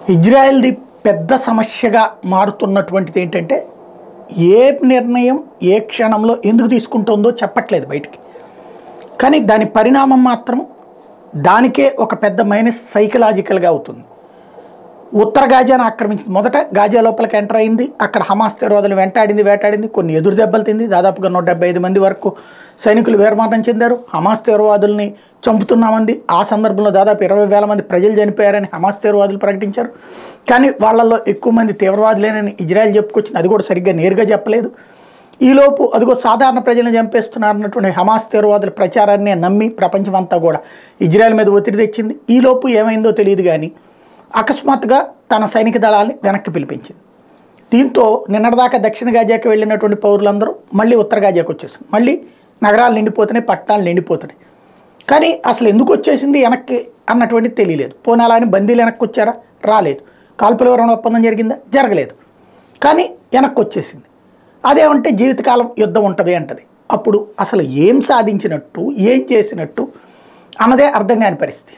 ఇజ్రాయెల్ది పెద్ద సమస్యగా మారుతున్నటువంటిది ఏంటంటే ఏ నిర్ణయం ఏ క్షణంలో ఎందుకు తీసుకుంటుందో చెప్పట్లేదు బయటికి. కానీ దాని పరిణామం మాత్రం దానికే ఒక పెద్ద మైనస్ సైకలాజికల్గా అవుతుంది. ఉత్తర గాజాను ఆక్రమించింది. మొదట గాజా లోపలికి ఎంటర్ అయింది. అక్కడ హమాస్ తీవ్రవాదులు వేటాడింది. కొన్ని ఎదురు దెబ్బలు తింది. దాదాపుగా 175 మంది వరకు సైనికులు వీరమరణం చెందారు. హమాస్ తీవ్రవాదుల్ని చంపుతున్నామంది. ఆ సందర్భంలో దాదాపు 20,000 మంది ప్రజలు చనిపోయారని హమాస్ తీవ్రవాదులు ప్రకటించారు. కానీ వాళ్ళల్లో ఎక్కువ మంది తీవ్రవాదులేనని ఇజ్రాయెల్ చెప్పుకొచ్చింది. అది కూడా సరిగ్గా నేరుగా చెప్పలేదు. ఈలోపు అదిగో సాధారణ ప్రజలను చంపేస్తున్నారన్నటువంటి హమాస్ తీవ్రవాదుల ప్రచారాన్ని నమ్మి ప్రపంచమంతా కూడా ఇజ్రాయెల్ మీద ఒత్తిడి తెచ్చింది. ఈలోపు ఏమైందో తెలియదు కానీ అకస్మాత్తుగా తన సైనిక దళాన్ని వెనక్కి పిలిపించింది. దీంతో నిన్నటిదాకా దక్షిణ గాజాకి వెళ్ళినటువంటి పౌరులందరూ మళ్ళీ ఉత్తర గాజాకి వచ్చేసింది. మళ్ళీ నగరాలు నిండిపోతున్నాయి, పట్టణాలు నిండిపోతున్నాయి. కానీ అసలు ఎందుకు వచ్చేసింది వెనక్కి అన్నటువంటిది తెలియలేదు. పోనీ అలా అని బందీలు వెనక్కి వచ్చారా? రాలేదు. కాల్పుల విరమణ ఒప్పందం జరిగిందా? జరగలేదు. కానీ వెనక్కి వచ్చేసింది. అదేమంటే జీవితకాలం యుద్ధం ఉంటుంది అంటది. అప్పుడు అసలు ఏం సాధించినట్టు, ఏం చేసినట్టు అన్నదే అర్థం కాని పరిస్థితి.